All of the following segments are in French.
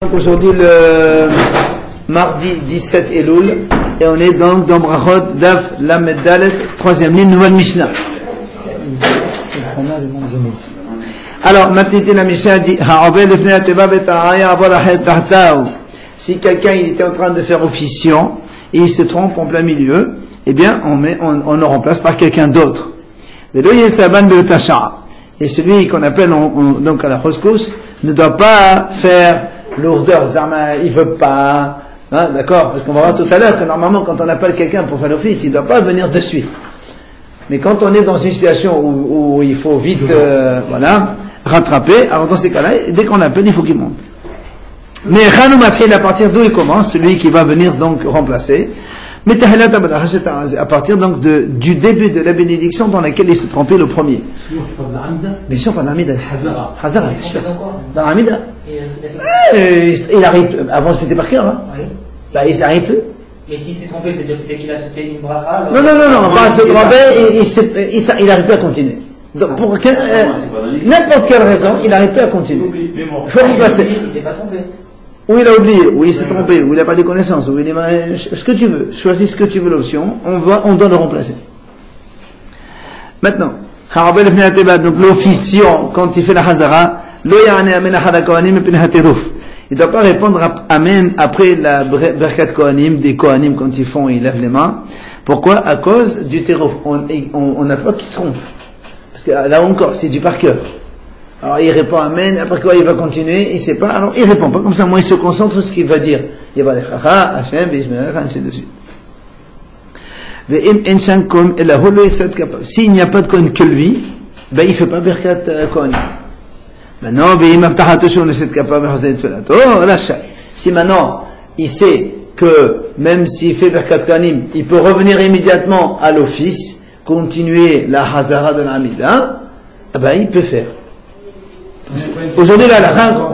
Aujourd'hui le mardi 17 Elul et on est donc dans Brachot Daf Lamed Dalet, troisième ligne, nouvelle Mishnah. Alors maintenant la Mishnah dit si quelqu'un il était en train de faire officiant et il se trompe en plein milieu, eh bien on le remplace par quelqu'un d'autre. Et celui qu'on appelle donc à la Roskous ne doit pas faire lourdeur, il veut pas, hein, d'accord, parce qu'on va voir tout à l'heure que normalement quand on appelle quelqu'un pour faire l'office, il ne doit pas venir de suite. Mais quand on est dans une situation où il faut vite, rattraper, alors dans ces cas-là, dès qu'on appelle, il faut qu'il monte. Mais Chanou Matril, à partir d'où il commence, celui qui va venir donc remplacer, à partir donc du début de la bénédiction dans laquelle il s'est trompé le premier. Bien sûr, pas dans l'Amida. Hazara, bien sûr. Dans l'Amida. Il arrive, avant c'était par cœur, hein. Oui. Bah, il n'arrive plus. Et s'il s'est trompé, c'est-à-dire peut-être qu'il a sauté une bracha. Non, pas se tromper, il n'arrive plus à continuer. Donc, pour n'importe quelle raison, il n'arrive plus à continuer. Il faut remplacer. Il ne s'est pas trompé. Ou il a oublié, ou il s'est trompé, ou il n'a pas de connaissances, ou il est ce que tu veux, choisis ce que tu veux l'option, on doit le remplacer. Maintenant, donc l'officiant, quand il fait la Hazara, il ne doit pas répondre Amen après la Berkat Kohanim, des Kohanim quand ils lèvent les mains. Pourquoi? À cause du Terouf. On n'a pas qui se trompe. Parce que là encore, c'est du par cœur. Alors il répond Amen, après quoi il va continuer, il ne sait pas, alors il ne répond pas, comme ça moi il se concentre sur ce qu'il va dire. Il va dire Chacha, Hashem, Bismillah, ainsi de suite. S'il n'y a pas de Kohen que lui, ben il ne fait pas Berkat Kohanim. Maintenant, si maintenant il sait que même s'il fait Berkat Kohanim, il peut revenir immédiatement à l'office, continuer la Hazara de l'Amida, ben il peut faire. Aujourd'hui, là,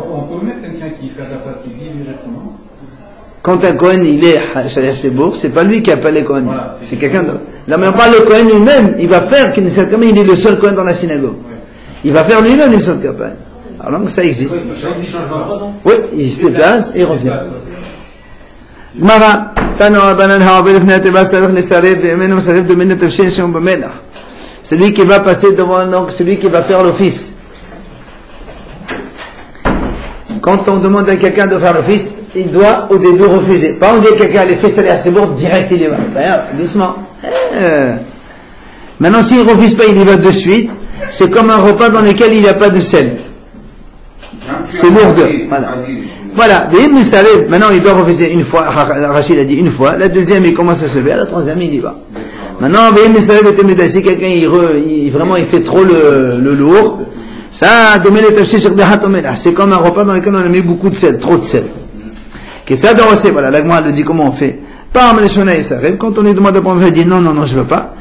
on peut mettre quelqu'un qui fait sa place, qui vit directement. Quand un Kohen, il est Shaliach Sebour, c'est pas lui qui appelle les Kohen. Voilà, c'est quelqu'un d'autre. Là, mais on parle le Kohen lui-même, il va faire qu'il il est le seul Kohen dans la synagogue. Ouais. Il va faire lui-même une sorte de campagne. Alors donc, ça existe. Oui, il se déplace et il revient. Mara, celui qui va passer devant, donc, celui qui va faire l'office. Quand on demande à quelqu'un de faire l'office, il doit au début refuser. Pas on dit à quelqu'un, les fait saler à ses bords, direct il y va. Ben, doucement. Maintenant, s'il ne refuse pas, il y va de suite. C'est comme un repas dans lequel il n'y a pas de sel. C'est lourdeur. Voilà. Maintenant, il doit refuser une fois. Rachid a dit une fois. La deuxième, il commence à se lever. La troisième, il y va. Maintenant, si quelqu'un, il fait trop le lourd, ça, c'est comme un repas dans lequel on a mis beaucoup de sel, trop de sel. Voilà, l'agma le dit comment on fait. Quand on lui demande de prendre, il dit non, je veux pas.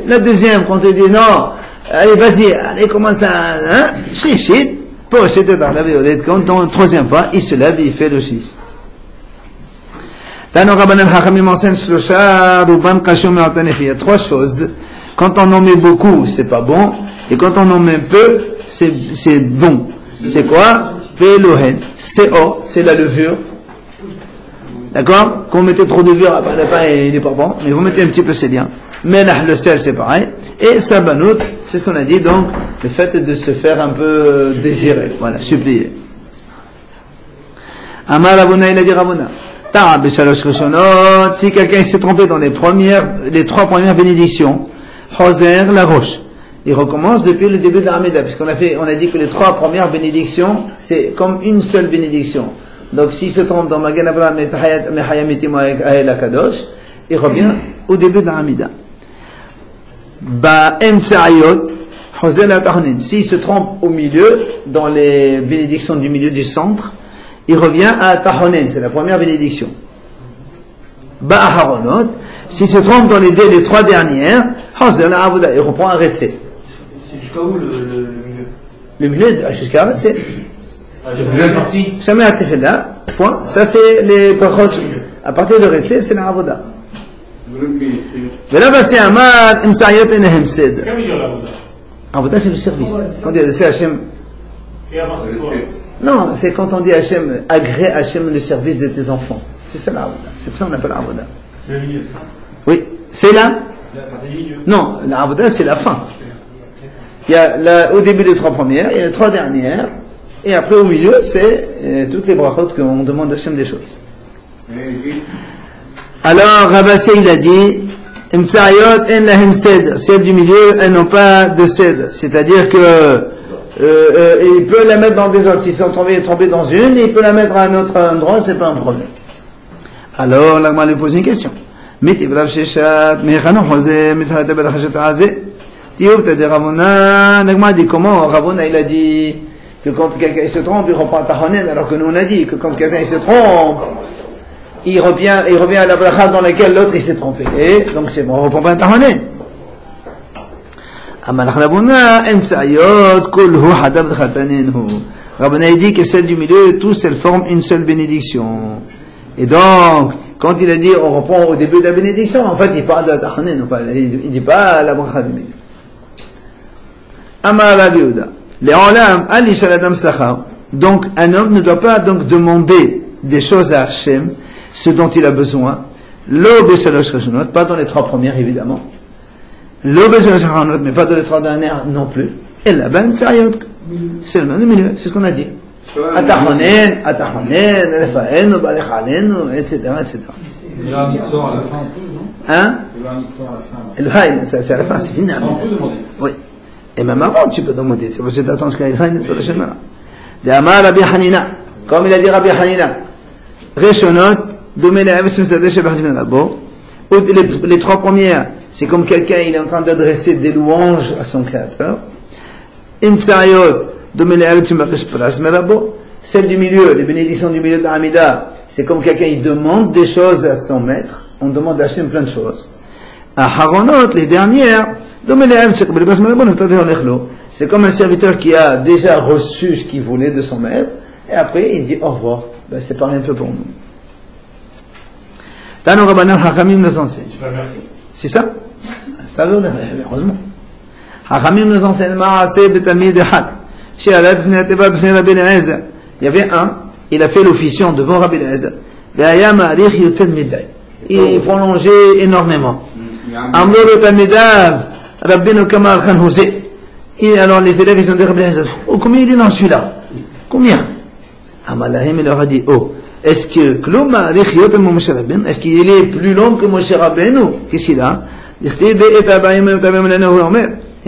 La deuxième, quand on dit non, allez, vas-y, allez, commence à, pour acheter dans la violette. Quand la troisième fois, il se lève et il fait le 6. Il y a trois choses. Quand on en met beaucoup, c'est pas bon. Et quand on en met peu, c'est bon. C'est quoi? Pelohen. CO, c'est la levure. D'accord? Quand vous mettez trop de levure, le pain il n'est pas bon. Mais vous mettez un petit peu, c'est bien. Melach, le sel, c'est pareil. Et sabanout, c'est ce qu'on a dit, donc, le fait de se faire un peu désirer. Voilà, supplier. Amar Ravuna, il a dit Ravuna. Si quelqu'un s'est trompé dans les trois premières bénédictions, Hoser, la roche. Il recommence depuis le début de l'Amida, puisqu'on a dit que les trois premières bénédictions, c'est comme une seule bénédiction. Donc, s'il se trompe dans Magen Avraham, Mechayamitim Ael Akadosh, il revient au début de l'Amida. S'il se trompe au milieu, dans les bénédictions du milieu du centre, il revient à Tahonen, c'est la première bénédiction. Ba'aharonot, s'il se trompe dans les trois dernières, il reprend un Retsé. C'est jusqu'à où le milieu? Le milieu, jusqu'à Retsé. La deuxième partie. Jamais à Tefela, point. Ça, c'est les brachot. À partir de Retsé, c'est la Avoda. Mais là, c'est Amad, Imsayot et Nehemsed. Qu'est-ce que veut dire l'Avoda? Avoda, c'est le service. Quand il y a c'est Hachem. Et avant, c'est quoi? Non, c'est quand on dit Hachem, agrée Hachem le service de tes enfants. C'est ça l'Avoda. C'est pour ça qu'on appelle l'Avoda. C'est le milieu, ça. Oui. C'est là? La partie du milieu. Non, l'Avoda c'est la fin. Il y a au début les 3 premières, il y a les 3 dernières, et après au milieu c'est toutes les brachot qu'on demande à Hachem des choses. Alors Rabassé il a dit Imtsayot en lahem sed, celles du milieu elles n'ont pas de sed, c'est-à-dire que il peut la mettre dans des autres, s'ils sont trompés dans une, il peut la mettre à un autre endroit, c'est pas un problème. Alors l'Agma lui pose une question. L'Agma dit comment Ravona il a dit que quand quelqu'un se trompe il reprend Tahonen, alors que nous on a dit que quand quelqu'un se trompe il revient à la bracha dans laquelle l'autre il s'est trompé, et donc c'est bon, on reprend pas un Tahonen. Ravona il dit que celle du milieu tous elles forment une seule bénédiction, et donc quand il a dit on reprend au début de la bénédiction, en fait il parle de la Tahonen, il dit pas la bracha du milieu. Donc un homme ne doit pas donc demander des choses à Hachem, ce dont il a besoin, pas dans les 3 premières évidemment, mais pas dans les 3 dernières non plus, et là c'est le même milieu, c'est ce qu'on a dit. Atahonen, etc. Le Hamid sort à la fin, non? Hein? Le Hamid sort à la fin. Le Haïn, c'est à la fin, c'est fini. Oui. Et même avant, tu peux demander. Tu peux t'attendre jusqu'à le Haïn sur le chemin. D'Amar Rabbi Hanina, comme il a dit Rabbi Hanina, Reshonot, les 3 premières, c'est comme quelqu'un, il est en train d'adresser des louanges à son Créateur. Celle du milieu, les bénédictions du milieu de Hamida, c'est comme quelqu'un, il demande des choses à son maître. On demande à Hachem plein de choses. À Haronot, les dernières, c'est comme un serviteur qui a déjà reçu ce qu'il voulait de son maître, et après il dit au revoir. Ben, c'est pareil un peu pour nous. Tano Rabbanan Hachamim nous enseigne. C'est ça? Heureusement. Hachamim nous enseigne Ma'aseh Betamid Echad. Il y avait un, il a fait l'officiant devant Rabbi Eliezer. Il prolongeait énormément. Et alors les élèves ils ont dit Rabbi Eliezer, oh combien il est dans celui-là? Combien? Amalahim il leur a dit, oh, est-ce que est-ce qu'il est plus long que Moshe Rabbeinu? Qu'est-ce qu'il a?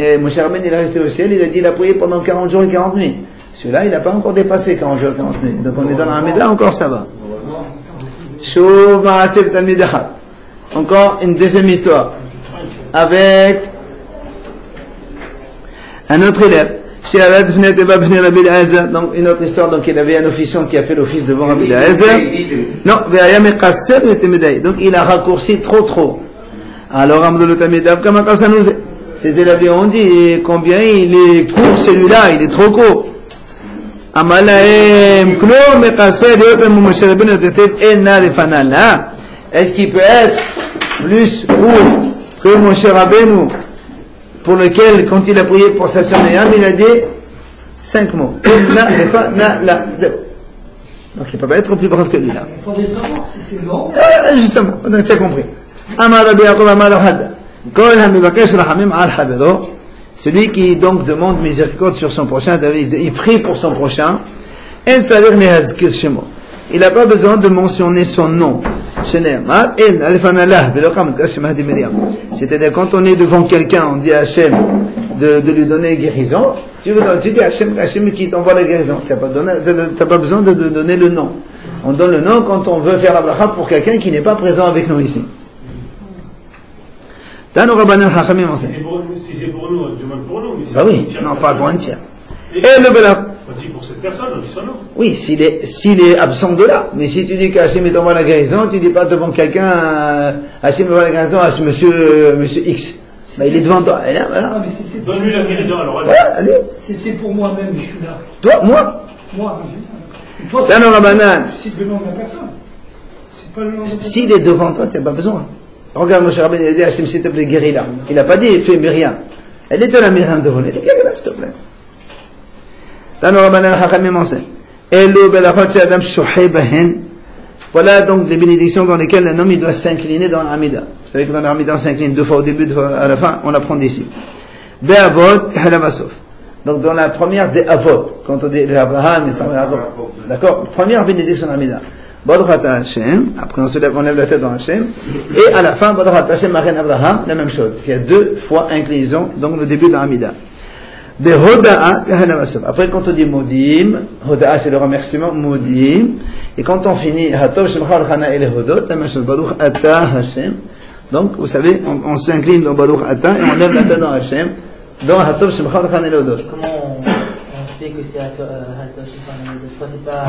Et Moshe Rabbeinu il est resté au ciel, il a dit il a prié pendant 40 jours et 40 nuits. Celui-là il n'a pas encore dépassé 40 jours et 40 nuits. Donc on est dans la Hamida, encore ça va. Encore une deuxième histoire avec un autre élève. Donc une autre histoire, donc il avait un officiant qui a fait l'office devant Rabbi Eliezer. Non, donc il a raccourci trop. Alors ces élèves lui ont dit combien il est court celui-là, il est trop court. Est-ce qu'il peut être plus court que Moshe Rabbeinu, pour lequel, quand il a prié pour sa sœur Myriam, il a dit 5 mots. Zéro. Donc il ne peut pas être plus bref que lui là. Il faut savoir si c'est long. Justement, donc tu as compris. Celui qui donc demande miséricorde sur son prochain, il prie pour son prochain, il n'a pas besoin de mentionner son nom. C'est-à-dire quand on est devant quelqu'un, on dit à Hachem de lui donner guérison, tu dis à Hachem qui t'envoie la guérison, tu n'as pas besoin de donner le nom. On donne le nom quand on veut faire la bracha pour quelqu'un qui n'est pas présent avec nous ici. Si c'est pour nous, on demande pour nous. Bah oui, non, pas pour un tiers. Et on dit pour cette personne, on dit son nom. Oui, s'il est absent de là. Mais si tu dis qu'Hachem t'envoie la guérison, tu dis pas devant quelqu'un, Hachem m'envoie la guérison à monsieur X. Bah, il est devant toi. Et là, voilà. Ah, donne-lui la guérison, alors. Voilà, allez. C'est pour moi-même, je suis là. Toi, moi. Toi, Là, non, Rabbanan. c'est le nom de la personne. C'est pas le nom de la personne. S'il est devant toi, tu n'as pas besoin. Regarde, Moshe Rabbeinu, il a dit Hachem, s'il te plaît, guéris là. Il n'a pas dit, fais Myriam. Elle était la Myriam devant. Il a dit, guéris là, s'il te plaît. Là, nous, Rabbanan, Hachamim enseigne. Elo belachot c'est Adam shohe bahen. Voilà donc les bénédictions dans lesquelles un homme il doit s'incliner dans l'Amida. Vous savez que dans l'Amida on s'incline 2 fois au début, 2 fois à la fin, on l'apprend d'ici. Be'avot et halavasof. Donc dans la première des avot, quand on dit Abraham et Sarah, d'accord, première bénédiction dans l'Amida. Baruchata Hashem, après on se lève, on lève la tête dans Hashem, et à la fin, Baruchata Hashem, Maren Abraham, la même chose. Il y a 2 fois inclinaison, donc le début de l'Amida. De Hoda'a, après quand on dit Modim, Hoda'a c'est le remerciement, Modim, et quand on finit, Hatov Shemcha L'Chana et les Hodot, la même chose, Baruchata Hashem. Donc, vous savez, on s'incline dans Baruchata et on lève la tête dans Hashem, dans Hatov Shemcha L'Chana et les Hodot. C'est que c'est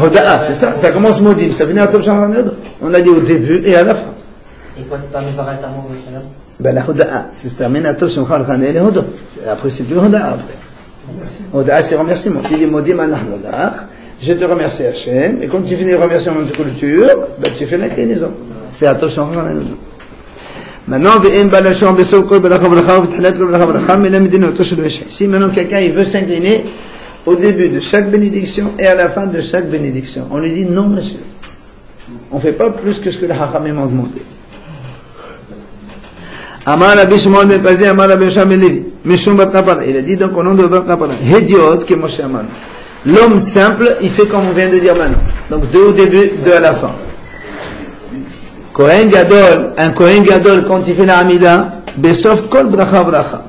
Hoda'a, c'est ça, ça commence Modim, ça vient à Hatov Shemcha L'Chana et les Hodot. On a dit au début et à la fin. Et quoi, c'est pas Mevarat Amo Shalom? Ben la Hoda'a, c'est ça termine à Hatov Shemcha L'Chana et les Hodot. Après, c'est plus Hoda'a après. Hoda'a, c'est remerciement. Tu dis Modim Anach Hoda'a, je te remercie Hachem, et quand tu finis le remerciement de culture, ben tu fais l'inclinaison. C'est Hatov Shemcha L'Chana et les Hodot. Maintenant, si maintenant quelqu'un il veut s'incliner au début de chaque bénédiction et à la fin de chaque bénédiction, on lui dit non monsieur, on ne fait pas plus que ce que les Hachamim m'ont demandé. Amar Rabbi Shimon ben Pazi, Amar Rabbi Yoshua ben Levi, Mishum bat Napara. Il a dit donc au nom de bat Napara, Hediot que Moshe Amar. L'homme simple, il fait comme on vient de dire maintenant. Donc 2 au début, 2 à la fin. Kohen Gadol, un Kohen Gadol, quand il fait la Hamida, Besof Kol Bracha Bracha.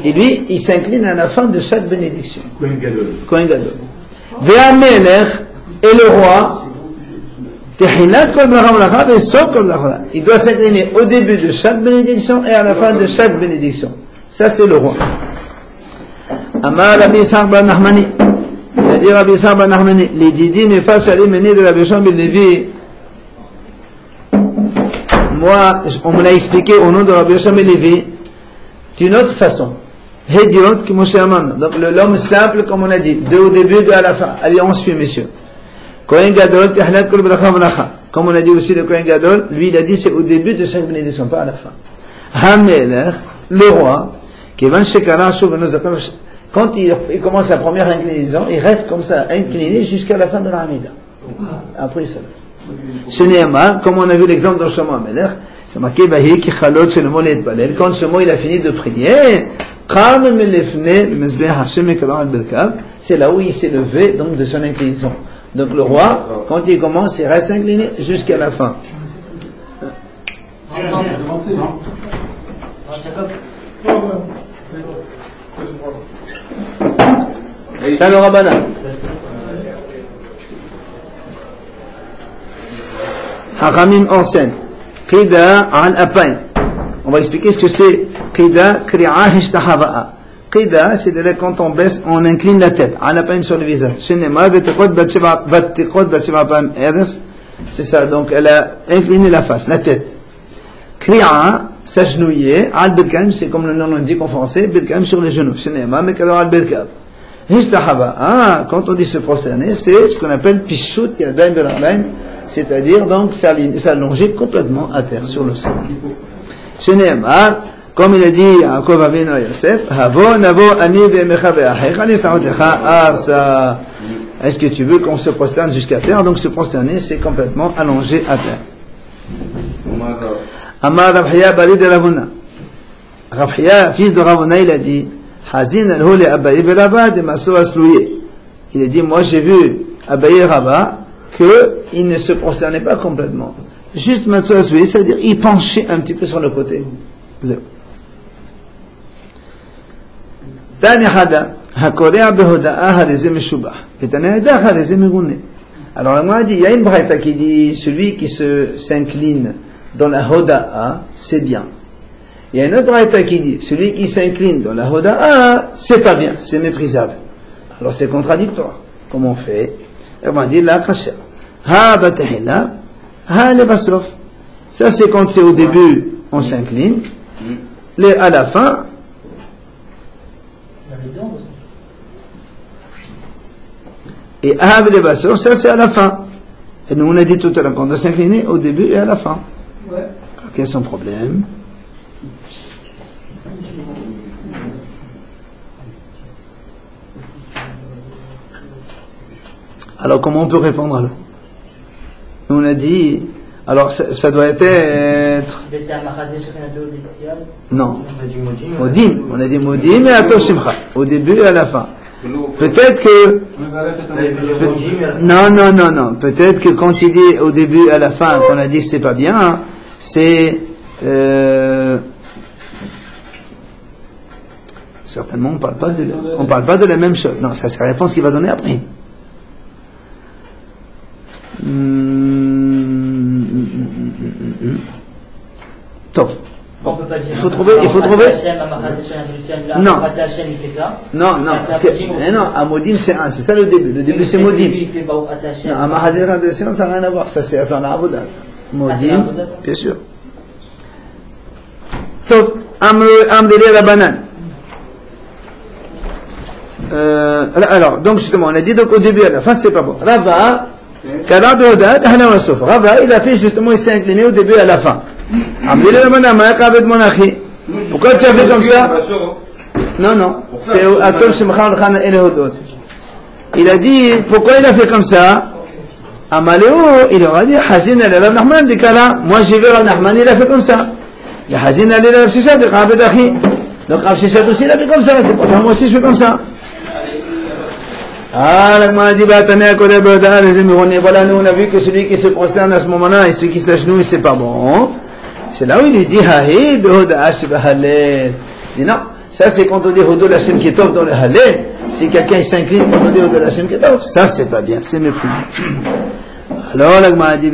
Et lui, il s'incline à la fin de chaque bénédiction. Kohen Gadol. Kohen Gadol. Ve'amelech, et le roi, Tehilat Kol Bracha Bracha, Besof Kol Bracha Bracha. Il doit s'incliner au début de chaque bénédiction et à la fin de chaque bénédiction. Ça, c'est le roi. Amar Rabbi Yisrael ben Nachmani. Il a dit Rabbi Yisrael ben Nachmani, les didi me fassent aller mener de Rabbi Yoshua ben Levi. Moi, on me l'a expliqué au nom de Rabbi Yoshua ben Levi d'une autre façon. Hediot que Moshe Aman. Donc l'homme simple, comme on a dit, 2 au début, 2 à la fin. Allez, on suit, messieurs. Kohen Gadol, Tehlat Kol Bracha Bracha. Comme on a dit aussi le Kohen Gadol, lui il a dit c'est au début de chaque bénédiction, pas à la fin. Hamelech, le roi, Kevan Shekara Shuv Benozakam. Quand il commence sa première inclinaison, il reste comme ça, incliné jusqu'à la fin de la Hamida. Après ça. Chez Nehemar, comme on a vu l'exemple dans Shlomo HaMelech, c'est marqué Vahi ki chalot shel mo leitpalel. Quand Shlomo il a fini de prier, Qam melefne mezbeh Hashem ekadam al berkav, c'est là où il s'est levé donc de son inclinaison. Donc le roi, quand il commence, il reste incliné jusqu'à la fin. Tano Rabbanan. Hachamim enseigne. Qida al apain. On va expliquer ce que c'est. Qida kri'a hishtahava'a. Qida, c'est de là quand on baisse, on incline la tête. Al apain sur le visage. Shenema v'tekot bat-sheva apam eres. C'est ça. Donc elle a incliné la face, la tête. Kri'a, s'agenouiller. Al birkam, c'est comme le nom l'indique en français. Birkam sur les genoux. Shenema mekado al birkam. Hishtahava'a, quand on dit se prosterner, c'est ce qu'on appelle pishut yadayim beraglayim. C'est-à-dire donc s'allonger complètement à terre sur le sol. Chez Nehemar, comme il a dit à Yaakov Avinu à Yosef, Havo navo ani ve'emecha ve'achecha nisa'otecha arsa. Est-ce que tu veux qu'on se prosterne jusqu'à terre? Donc se prosterner, c'est complètement allongé à terre. Amar Rav Hiya bari de Ravuna. Rav Hiya, fils de Ravuna, il a dit, Hazin alhu le Abaye ve'Rava de maso aslouye. Il a dit, moi j'ai vu Abaye Rava qu'il ne se prosternait pas complètement. Juste Matsuas, c'est-à-dire il penchait un petit peu sur le côté. Tani Hada, Hakorea Behoda'a Hareze Meshubah. Et Tani Hada Hareze Megune. Alors, moi, il y a une braïta qui dit celui qui s'incline dans la Hoda'a, c'est bien. Il y a une autre braïta qui dit celui qui s'incline dans la Hoda'a, c'est pas bien, c'est méprisable. Alors, c'est contradictoire. Comment on fait? Et on va dire la kasher. Ha batahila, ha le basof. Ça c'est quand c'est au début, on s'incline. À la fin. Et ha le basof, ça c'est à la fin. Et nous on a dit tout à l'heure qu'on doit s'incliner au début et à la fin. Ouais. Quel est son problème? Alors comment on peut répondre alors? Nous on a dit, alors ça doit être... Non. Modim. On a dit Modim et Ato Shimcha. Au début et à la fin. Peut-être que... Non. Peut-être que quand il dit au début et à la fin, qu'on a dit que c'est pas bien, c'est... Certainement, on parle pas de la même chose. Non, ça c'est la réponse qu'il va donner après. Top. On peut pas dire. Il faut trouver. Non. Non, parce que non, à Modim c'est un, c'est ça le début. Le début c'est Modim. Non, à Mahazir Adressian, ça n'a rien à voir. Ça c'est à faire la Avodah. Modim, bien sûr. Top. Amdeli la banane. Alors, donc justement, on a dit donc au début à la fin, c'est pas bon. Rava, Rava, il a fait justement, il s'est incliné au début à la fin. Pourquoi tu as fait comme ça? Non, c'est Atom Shemcha Khana Elehodot. Il a dit, pourquoi il a fait comme ça? Amaleo, il aura dit, Hazin al Rav Nachman, dit qu'Allah, moi j'ai vu Rav Nachman, il a fait comme ça. Il y a Hazin al Rav Shishat, dit Rav Dachi. Donc Rav Shishat aussi, il a fait comme ça, c'est pour ça, moi aussi je fais comme ça. Voilà, nous on a vu que celui qui se prosterne à ce moment-là et celui qui s'agenouille, c'est pas bon. C'est là où il dit, dit non, ça c'est quand on dit Hodo Lashem Ketov dans le Halel. Si quelqu'un s'incline quand on dit Hodo Lashem Ketov, ça c'est pas bien, c'est mépris. Alors, la Gemara dit,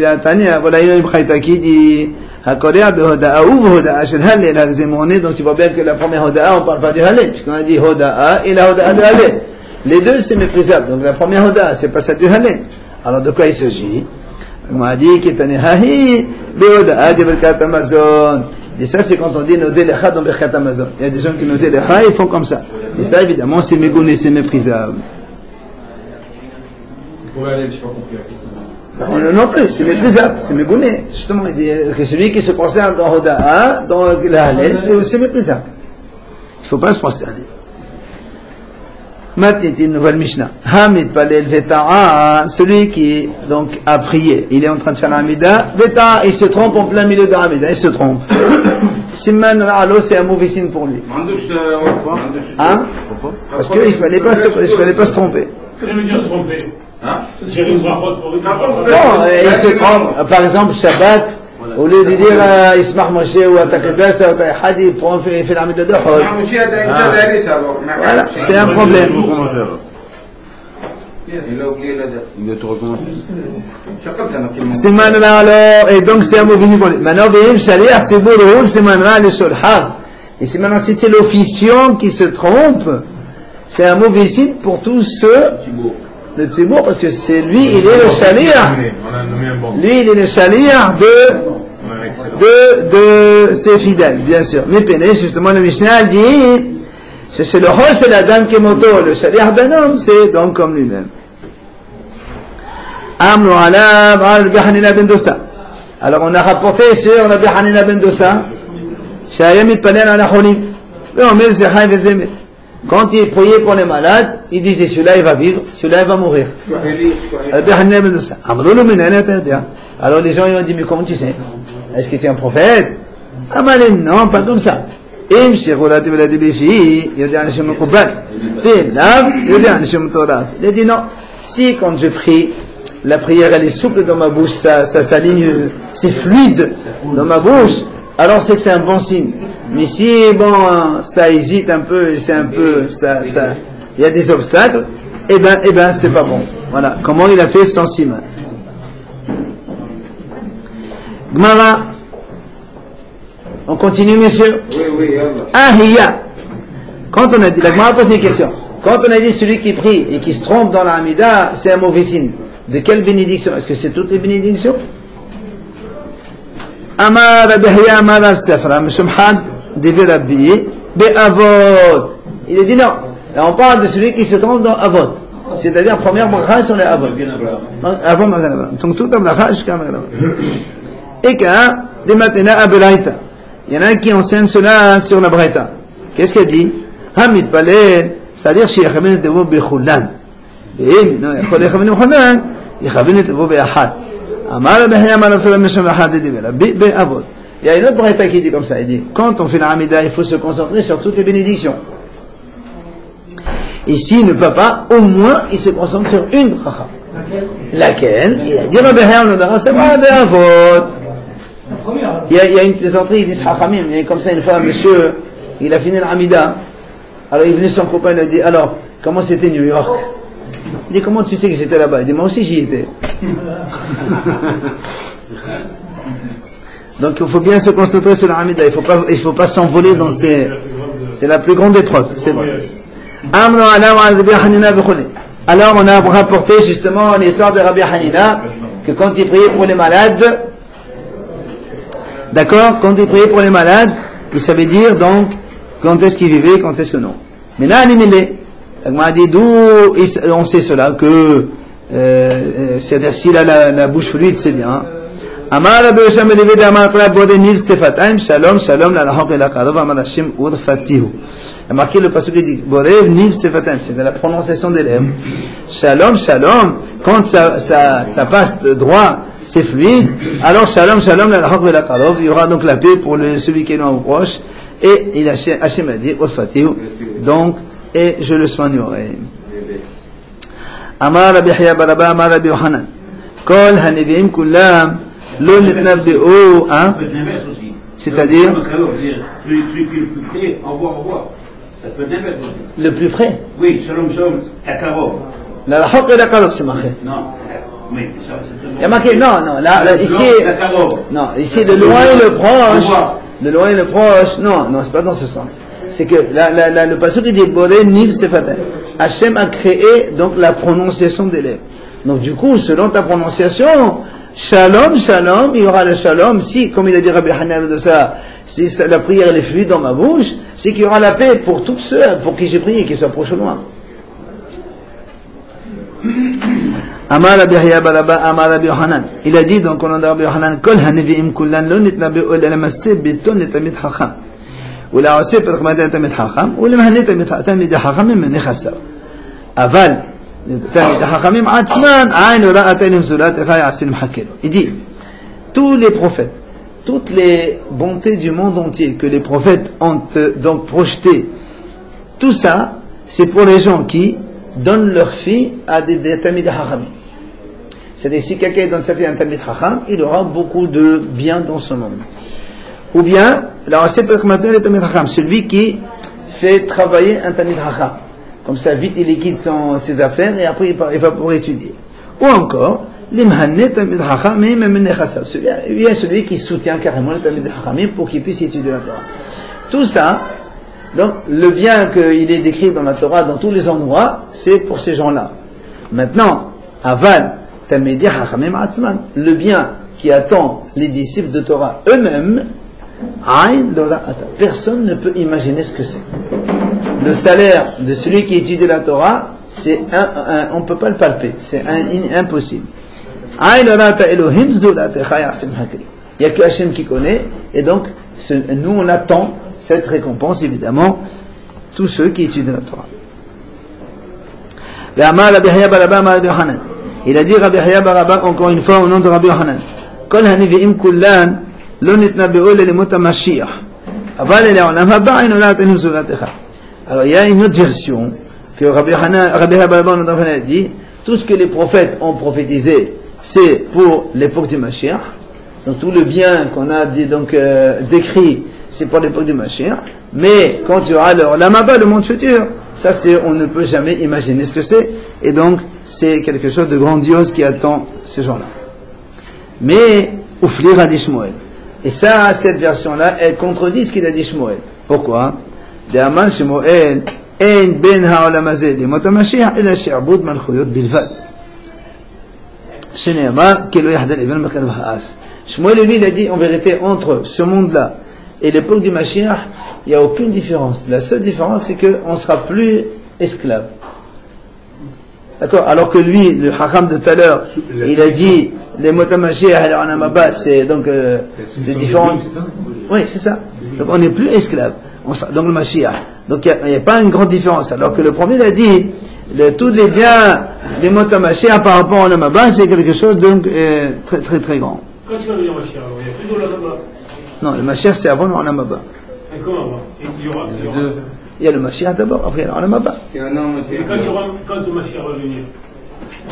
voilà, il y a une braïta qui dit, Hakodea behoda'a ou behoda'a shel Halel, donc tu vois bien que la première Hoda'a, on parle pas du Halel, puisqu'on a dit Hoda'a et la Hoda'a de Halel. Les deux, c'est méprisable. Donc la première Hoda, c'est pas celle du Halel. Alors de quoi il s'agit? On m'a dit qu'il était Hahi, Behoda, de Birkat Amazon. Et ça, c'est quand on dit Nodé Lecha dans Birkat Amazon. Il y a des gens qui Nodé Lecha, ils font comme ça. Et ça, évidemment, c'est mégouné, c'est méprisable. Pour Halel, je n'ai pas compris la question. Non plus, c'est méprisable, c'est mégouné. Justement, il dit que celui qui se prosterne dans Hoda, dans le Halel, c'est aussi méprisable. Il ne faut pas se prosterner. Maintenant, une nouvelle Mishnah. Hamid Palel Veta'a, celui qui donc a prié, il est en train de faire l'Amida. Veta'a, il se trompe en plein milieu de l'Amida, il se trompe. Siman Ra'alo, c'est un mauvais signe pour lui. Hein? Parce qu'il ne fallait pas se tromper. Ça veut dire se tromper. Hein? J'ai une brachot pour Non, il se trompe. Par exemple, Shabbat, au lieu de dire Ismach Moshe ou Atakadas ou Atahadi, il fait l'Amida de Hol. Voilà, c'est un problème. Il doit tout recommencer. C'est maintenant alors, et donc c'est un mauvais signe pour lui. Maintenant, Vehim Shaliach Tzibur, c'est maintenant le Sholhar. Et c'est maintenant, si c'est l'officiant qui se trompe, c'est un mauvais signe pour tous ceux, le Tzibur, parce que c'est lui, il est le Shaliach. Lui, il est le Shaliach de ses fidèles, bien sûr. Mais Péné, justement, le Mishnah dit, c'est le Rosh et la dame qui est moto, le Shaliach d'un homme, c'est donc comme lui-même. Amnu ala Rabbi Hanina ben Dosa. Alors on a rapporté sur Rabbi Hanina ben Dosa, Shayam itpalel ala cholim. Quand il priait pour les malades, il disait celui-là il va vivre, celui-là il va mourir. Rabbi Hanina ben Dosa. Alors les gens ils ont dit mais comment tu sais? Est-ce que tu es un prophète? Ah non, pas comme ça. Il a dit non. Si quand je prie, la prière elle est souple dans ma bouche, ça s'aligne, c'est fluide dans ma bouche, alors c'est que c'est un bon signe. Mais si bon, ça hésite un peu, c'est un peu, il y a des obstacles, eh ben, c'est pas bon. Voilà. Comment il a fait sans siman. Gmara. On continue, messieurs? Oui. Ahiya. Quand on a dit, la Gmara pose une question. Quand on a dit celui qui prie et qui se trompe dans la Hamida, c'est un mauvais signe. De quelle bénédiction? Est-ce que c'est toutes les bénédictions? Amar Rabbi Hiya Amar Rav Sefra Meshumhad Devi Rabbi Be'avot. Il a dit non. Là on parle de celui qui se trompe dans Avot. C'est-à-dire première bracha sur les Avot. Avant Maghreba. Donc toute la bracha jusqu'à Maghreba. Et qu'un des matena à Beraïta. Il y en a un qui enseigne cela sur la Braïta. Qu'est-ce qu'elle dit? Hamid Palel, c'est-à-dire Sheikh Amen Devo Bechulan. ואם אינו יכול לכוון ומחונן, יכוון את אבו באחד. אמר רבי חייא אמר רב סלם משם אחד דיבר, רבי באבות. Il y a une autre braïta qui dit comme ça, il dit, quand on fait la Hamida, il faut se concentrer sur toutes les bénédictions. Et s'il ne peut pas, au moins, il se concentre sur une bracha. Laquelle? Il a dit Rabbi חייא, on a c'est Rabbi Avot. Il y a une plaisanterie, il dit Chachamim, il y a comme ça une fois, monsieur, il a fini la Hamida. Alors il venait son copain, il a dit, alors, comment c'était New York? Il dit, comment tu sais que j'étais là-bas? Il dit, moi aussi j'y étais. Donc il faut bien se concentrer sur la Hamida, il ne faut pas s'envoler dans ces... C'est la plus grande épreuve, c'est vrai. Alors on a rapporté justement l'histoire de Rabbi Hanina, que quand il priait pour les malades, d'accord, quand il priait pour les malades, il savait dire donc quand est-ce qu'il vivait, quand est-ce que non. Mais là, on m'a dit d'où on sait cela, que c'est-à-dire s'il a la bouche fluide, c'est bien. Amar Rabbi Yosham Levi d'Amar Kla Bode Nil Sefatayim Shalom Shalom la Lahok el Akadov Amar Hashem Urfatihu. Il a marqué le passage qui dit Borev Nil Sefatayim, c'est de la prononciation des lèvres. Shalom Shalom, quand ça passe droit, c'est fluide. Alors Shalom Shalom la Lahok el Akadov, il y aura donc la paix pour celui qui est loin ou proche. Et il Hashem a dit Urfatihu, donc et je le soignerai. Amar Rabbi חייא בר אבא Amar Rabbi Yohanan Kol Haneviim Kulam Lo nitnabe'u, hein? C'est-à-dire celui qui est le plus près, au revoir. Ça peut être le plus près. Oui, shalom shalom, la karov. La haq et la karov, c'est marqué. Non, oui, ça il y a marqué, non, là, ici, non, ici, le loin et le proche, le loin et le proche, non, c'est pas dans ce sens. C'est que le passage qui dit Boré Niv Sefatel. Hachem a créé donc la prononciation des lèvres. Donc du coup, selon ta prononciation, Shalom, Shalom, il y aura le Shalom. Si, comme il a dit Rabbi Hanina de ça, si la prière elle est fluide dans ma bouche, c'est qu'il y aura la paix pour tous ceux pour qui j'ai prié, qu'ils soient proches ou loin. Amar Rabbi חייא בר אבא Amar Rabbi Yohanan. Il a dit donc au nom de Rabbi Yohanan, Kol haneviim kulan lo nitnabe'u אלא למעשה ביתו לתלמיד חכם. ולעושה פרחמדה לתלמיד חכם, ולמהנה תלמידי חכמים מנכסיו. אבל il dit, tous les prophètes, toutes les bontés du monde entier que les prophètes ont donc projetées, tout ça, c'est pour les gens qui donnent leur fille à des Talmid Chachamim. C'est-à-dire, si quelqu'un donne sa fille à un Talmid Chacham, il aura beaucoup de bien dans ce monde. Ou bien, celui qui fait travailler un Talmid Chacham. Comme ça, vite, il liquide ses affaires et après, il va pour étudier. Ou encore, il y a celui qui soutient carrément le Talmid Chachamim pour qu'il puisse étudier la Torah. Tout ça, donc, le bien qu'il est décrit dans la Torah, dans tous les endroits, c'est pour ces gens-là. Maintenant, aval, Talmidei Chachamim atzman, le bien qui attend les disciples de Torah eux-mêmes, personne ne peut imaginer ce que c'est. Le salaire de celui qui étudie la Torah, c'est on ne peut pas le palper, c'est impossible. Il n'y a que Hachem qui connaît, et donc nous on attend cette récompense évidemment, tous ceux qui étudient la Torah. Il a dit Rabbi חייא בר אבא encore une fois au nom de Rabbi Yohanan, כל הנביאים כולן לא נתנבאו ללימוד המשיח, אבל לעולם הבא אין עולת אלוהים זולת אחד. Alors il y a une autre version que Rabbi חייא בר אבא a dit, tout ce que les prophètes ont prophétisé, c'est pour l'époque du Mashiach. Donc tout le bien qu'on a décrit, c'est pour l'époque du Mashiach. Mais quand il y aura le Olam Haba, le monde futur, ça on ne peut jamais imaginer ce que c'est. Et donc c'est quelque chose de grandiose qui attend ces gens-là. Mais Ouflir a dit Shmuel. Et ça, cette version-là, elle contredit ce qu'il a dit Shmuel. Pourquoi? דאמר שמואל אין בין העולם הזה לימות המשיח אלא שעבוד מלכויות בלבד שנאמר כי לא יחדל אבן מקרב הארץ. Shmuel lui il a dit en vérité entre ce monde-là et l'époque du Mashiach il n'y a aucune différence. La seule différence c'est qu'on ne sera plus esclave. D'accord? Alors que lui, le Hacham de tout à l'heure, il a dit les mots de Mashiach et le Olam Haba, c'est donc c'est différent. Oui, c'est ça. Donc on n'est plus esclave. Donc le Mashiach. Donc il n'y a pas une grande différence. Alors que le premier a dit, tous les biens des Motamashia par rapport au Lamaba, c'est quelque chose de très très très grand. Quand tu vas venir Mashiach, alors il n'y a plus d'Olamaba. Non, le Mashiach c'est avant le Lamaba. Et comment avant? Il y aura. Il y a le Mashiach d'abord, après il y a le Lamaba. Et quand le Mashiach va venir,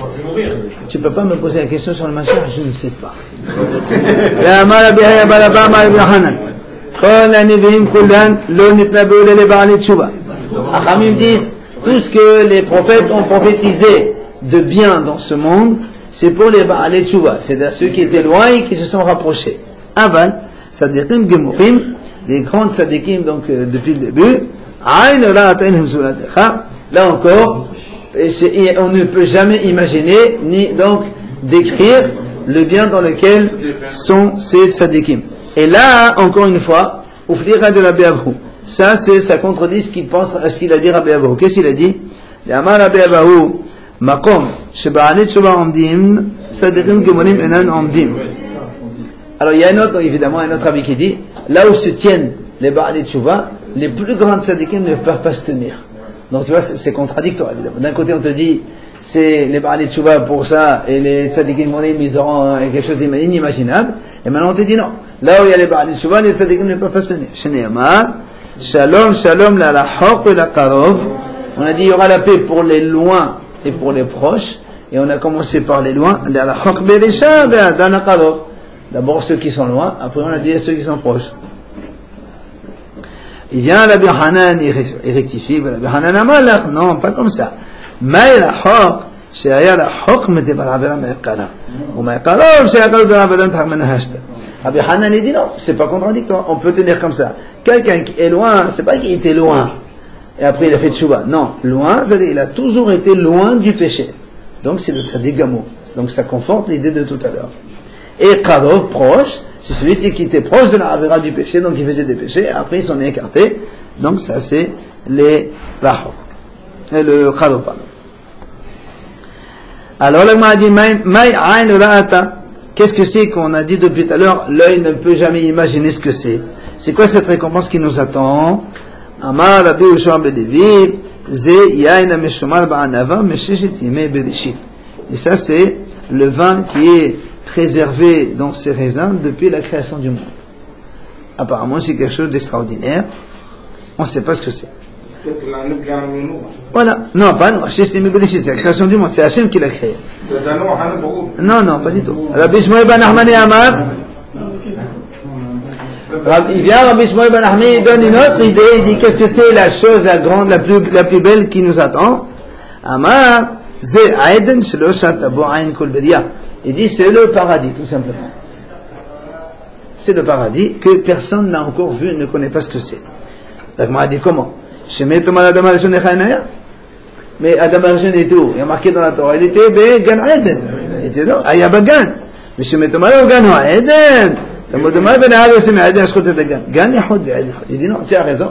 c'est mourir. Tu ne peux pas me poser la question sur le Mashiach, je ne sais pas. La Mala Bihaya Balaba Mala Bihanan. Kol Anivim Kulan Lo Nitnabu Lele Ba'ali Tshuva. Achamim disent tout ce que les prophètes ont prophétisé de bien dans ce monde, c'est pour les Ba'ali Tshuva, c'est-à-dire ceux qui étaient loin et qui se sont rapprochés. Aval, Sadiqim Gemurim, les grandes Sadiqim, donc depuis le début, là encore, on ne peut jamais imaginer ni donc décrire le bien dans lequel sont ces Sadiqim. Et là, encore une fois, Ouflira de Rabbi Avrou. Ça, ça contredit ce qu'il pense, ce qu'il a dit Rabbi Avrou. Qu'est-ce qu'il a dit? Amar Rabbi Avrou, Makom, Sheba'alit Shuba Omdim, Sadiqim Gemonim Enan Omdim. Alors, il y a évidemment un autre avis qui dit, là où se tiennent les Ba'alit Shuba, les plus grandes Sadiqim ne peuvent pas se tenir. Donc, tu vois, c'est contradictoire, évidemment. D'un côté, on te dit, c'est les Ba'alit Shuba pour ça, et les Tzadikim Monim, ils auront quelque chose d'inimaginable. Et maintenant, on te dit non. Là où il y a les Ba'alit Shuba, les Tzadikim ne peuvent pas se tenir. Sheneyamar, Shalom, Shalom, la Haq et la Karov. On a dit, il y aura la paix pour les loin et pour les proches. Et on a commencé par les loin. La Haq Beresha, dans la Karov. D'abord ceux qui sont loin, après on a dit ceux qui sont proches. Il vient Rabbi Hanan, il rectifie, Rabbi Hanan Amalach, non, pas comme ça. Mais la Haq, c'est la Haq, mais t'es pas la Vera Me'ekala. Ou Me'ekala, c'est la Kala de la Vera Me'ekala. Rabbi Hanan, il dit non, c'est pas contradictoire, on peut tenir comme ça. Quelqu'un qui est loin, c'est pas qu'il était loin, et après il a fait tchouba. Non, loin, c'est-à-dire il a toujours été loin du péché. Donc c'est le tzaddik gamo. Donc ça conforte l'idée de tout à l'heure. Et Karov, proche, c'est celui qui était proche de la Avera du péché, donc il faisait des péchés, après il s'en est écarté. Donc ça c'est les Rahok. Et le Karov, pardon. Alors le m'a dit, Maï Aïn Ra'ata. Qu'est-ce que c'est qu'on a dit depuis tout à l'heure? L'œil ne peut jamais imaginer ce que c'est. C'est quoi cette récompense qui nous attend? Amar Rabbi Yoshua ben Levi, Ze Yaina Meshomar Ba'anava Mesheshet Yemei Bereshit. Et ça c'est le vin qui est préservé dans ses raisins depuis la création du monde. Apparemment, c'est quelque chose d'extraordinaire. On ne sait pas ce que c'est. Voilà. Non, pas nous. C'est la création du monde. C'est Hachem qui l'a créé. Non, non, pas du tout. Rabbi Shmuel ben Ahmani Amar. Il vient, Rabbi Shmuel ben Ahmani, il donne une autre idée. Il dit qu'est-ce que c'est la chose, la grande, la plus belle qui nous attend? Amar, Ze Aiden Shloshat Abu Ain Kol Beria. Il dit c'est le paradis, tout simplement. C'est le paradis que personne n'a encore vu, ne connaît pas ce que c'est. Donc, on a dit comment? Mais Adam Arjun était où? Il y a marqué dans la Torah, il était Gan Eden. Il était dans Ayabagan. Mais chez Metomala, Gan Eden. Il dit non, tu as raison.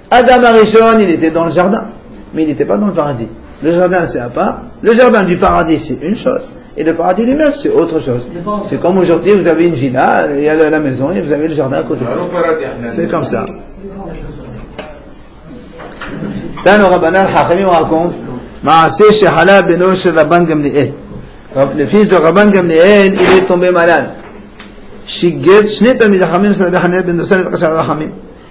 Adam Arishon, il était dans le jardin, mais il n'était pas dans le paradis. Le jardin, c'est à part. Le jardin du paradis, c'est une chose. Et le paradis lui-même, c'est autre chose. C'est comme aujourd'hui, vous avez une villa, il y a la maison, et vous avez le jardin à côté. C'est comme ça. Dans le Rabbanan, Hachamim raconte, Ma'aseh Shehala beno shel Rabban Gamliel. Le fils de Rabban Gamliel, il est tombé malade.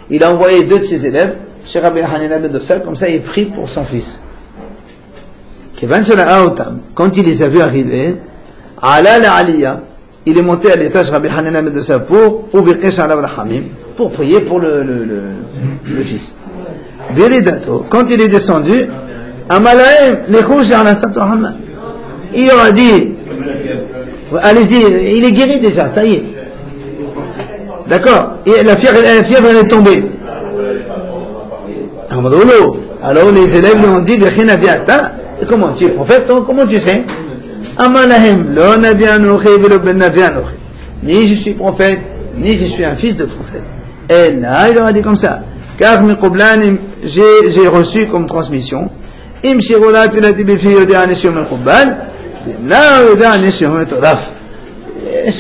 Il a envoyé 2 de ses élèves chez Rabbi Hanina ben Dossal, comme ça il prie pour son fils. Quand il les a vus arriver, il est monté à l'étage Rabbi Hanina ben Dossal pour prier pour le fils. Quand il est descendu, il leur a dit, allez-y, il est guéri déjà, ça y est. D'accord? Et la fièvre elle est tombée. Alors les élèves lui ont dit, comment tu es prophète? Comment tu sais? Ni je suis prophète, ni je suis un fils de prophète. Et là, il leur a dit comme ça. Car j'ai reçu comme transmission. Est-ce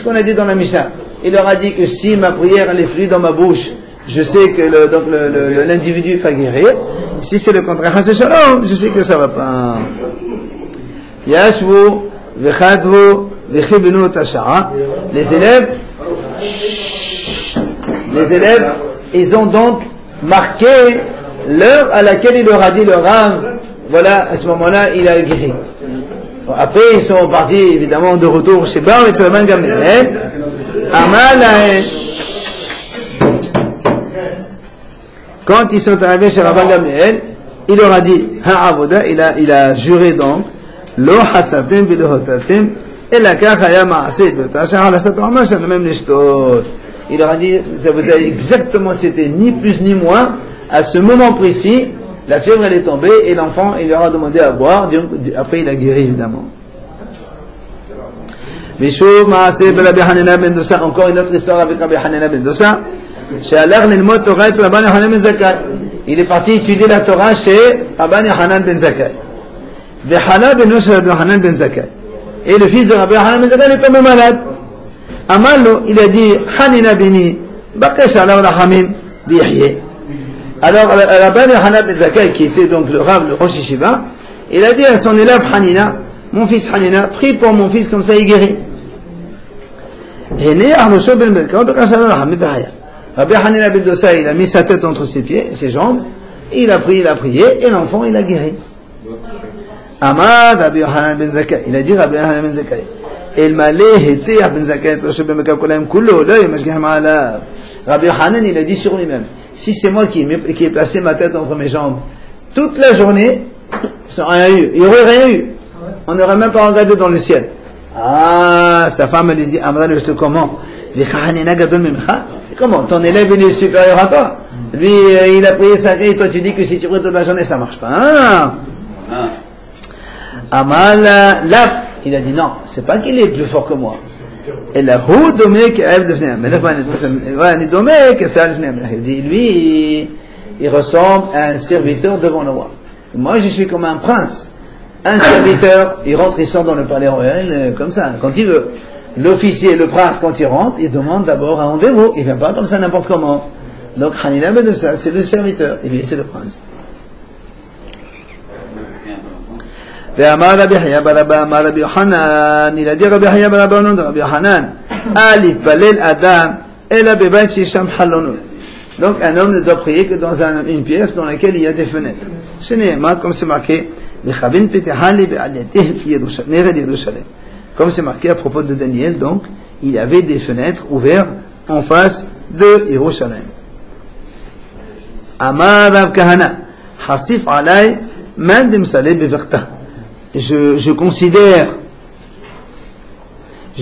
qu'on a dit dans la Mishnah? Il leur a dit que si ma prière elle est fluide dans ma bouche, je sais que l'individu va guérir. Si c'est le contraire, je sais que ça va pas. Yashvu, vechadvu, vechibenu tasha'a. Les élèves, ils ont donc marqué l'heure à laquelle il leur a dit le Rav, voilà, à ce moment-là, il a guéri. Bon, après, ils sont partis, évidemment, de retour chez Bar, et Rabban Gamliel. Quand ils sont arrivés chez Rabban Gamliel, il leur a dit, Ha'avoda, il a juré donc, Lo hasatim v'lo hotatim, et la kachaya ma'aseh, b'tashah la sato amasha, même les shtot. Il leur a dit, ça vous a exactement, c'était ni plus ni moins, à ce moment précis, la fièvre elle est tombée, et l'enfant, il leur a demandé à boire, après il a guéri évidemment. Mishou ma'aseh b'Rabbi Hanina ben Dosa, encore une autre histoire avec Rabbi Hanina ben Dosa, she'alach lilmod Torah et Rabban Yochanan ben Zakkai. Il est parti étudier la Torah chez Rabban Yochanan ben Zakkai. V'Hana ben Rabbi Yochanan ben Zakkai. Et le fils de Rabbi Yochanan ben Zakkai est tombé malade. Amallo, il a dit, Hanina bini, bakesh alav rachamim, biyahye. Alors, Rabbi Yochanan ben Zakkai, qui était donc le Rav, le Rosh Yeshiva, il a dit à son élève Hanina, mon fils Hanina, prie pour mon fils, comme ça il guérit. Et né Arnosho ben Melka, bakesh alav rachamim, biyahye. Rabbi Hanina ben Dosa, il a mis sa tête entre ses pieds, ses jambes, et il a prié, et l'enfant, il a guéri. Amad Rabbi Yochanan ben Zakkai, il a dit Rabbi Yochanan ben Zakkai, il m'a été ben Zakkai, Rabbi Yochanan, il a dit sur lui-même, si c'est moi qui ai placé ma tête entre mes jambes toute la journée, sans rien eu, il n'y aurait rien eu, on n'aurait même pas regardé dans le ciel. Ah, sa femme lui dit, Amra, je te comment? Comment? Ton élève est supérieur à toi. Lui, il a prié sa et toi tu dis que si tu pries toute la journée, ça marche pas. Ah. Amal, là, il a dit non, c'est pas qu'il est plus fort que moi. Et là, il dit, lui, il ressemble à un serviteur devant le roi. Moi, je suis comme un prince. Un serviteur, il rentre, il sort dans le palais royal, comme ça, quand il veut. L'officier, le prince, quand il rentre, il demande d'abord un rendez-vous. Il ne vient pas comme ça n'importe comment. Donc, Hanina ben Dosa, c'est le serviteur. Et lui, c'est le prince. ואמר רבי חייא ברבא אמר רבי יוחנן, il a dit רבי חייא ברבא nom de רבי יוחנן, אל יתפלל אדם אלא בבית שיש שם חלונות. Donc un homme ne doit prier que dans une pièce dans laquelle il y a des fenêtres. שנאמר, comme c'est marqué, וכוון פתחה לי בעלייתיה נרד ירושלים. Comme c'est marqué à propos de Daniel, donc il y avait des fenêtres ouvertes en face de Yerushalayim. Amar Rav Kahana, Hasif alay man demsaleh beverta. Je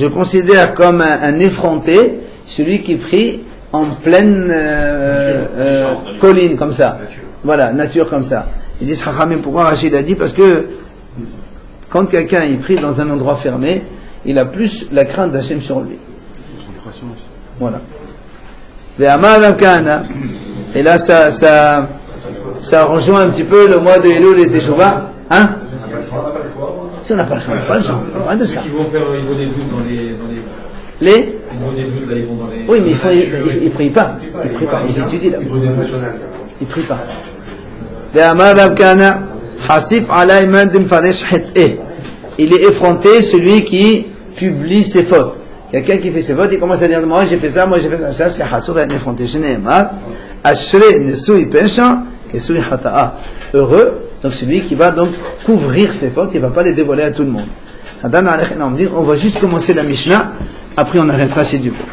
considère comme un effronté celui qui prie en pleine colline comme ça. Voilà, nature comme ça. Ils disent Chachamim, pourquoi Rachid a dit? Parce que quand quelqu'un il prie dans un endroit fermé, il a plus la crainte d'Hachem sur lui. Voilà. Et là, ça rejoint un petit peu le mois de Elul et Teshuvah. Hein? Si on n'a pas le choix, on n'a pas le choix. Rien de ça. Ils vont faire au niveau des doutes dans les... Les Au niveau des doutes, là, ils vont dans les... Oui, mais ils ne prient pas. Ils ne prient pas. Ils étudient là. Ils ne prient pas. Il est effronté celui qui publie ses fautes. Quelqu'un qui fait ses fautes, il commence à dire moi j'ai fait ça, moi j'ai fait ça. Ça c'est Hassour et effronté. Heureux, donc celui qui va donc couvrir ses fautes, il ne va pas les dévoiler à tout le monde. On va juste commencer la Mishnah, après on arrêtera si Dieu veut.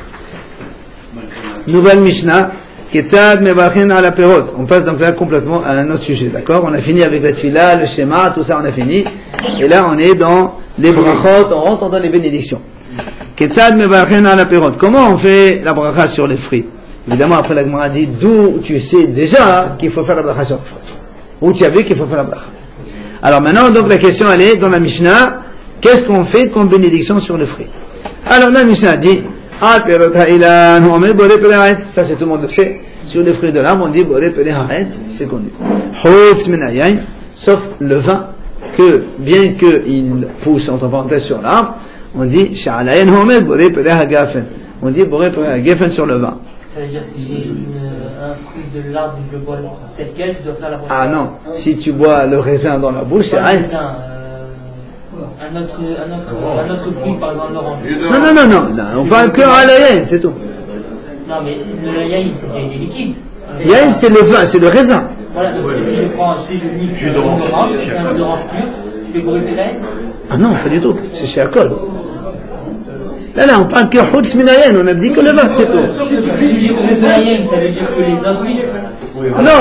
Nouvelle Mishnah. On passe donc là complètement à un autre sujet, d'accord? On a fini avec la tefila, le schéma, tout ça on a fini. Et là on est dans les brachot, on rentre dans les bénédictions. Comment on fait la bracha sur les fruits? Évidemment après la Gemara dit d'où tu sais déjà qu'il faut faire la bracha sur les fruits. Où tu as vu qu'il faut faire la bracha. Alors maintenant donc la question elle est dans la Mishnah, qu'est-ce qu'on fait comme bénédiction sur les fruits? Alors la Mishnah dit ça c'est tout le monde le sait. Sur les fruits de l'arbre on dit c'est connu. Sauf le vin que bien qu'il pousse entre parenthèses sur l'arbre on dit on dit sur le vin. Ça veut dire si j'ai un un fruit de l'arbre, je le bois tel quel, je dois faire la première. Ah non, si tu bois le raisin dans la bouche, c'est Pas le rien. raisin, un autre fruit, par exemple l'orange. Non, on parle que à la yain, c'est tout. Non, mais le yaïn, c'est déjà des liquides. Yain, c'est le vin, c'est le raisin. Voilà, donc si je mixe une orange, je fais un jus d'orange pur, je peux brûler la haine. Ah non, pas du tout, c'est chez Alcool. Là, on parle que Houtz Minayen, on a dit que le vin, c'est tout. Si je dis que le yaïn, ça veut dire que les autres, oui. Non.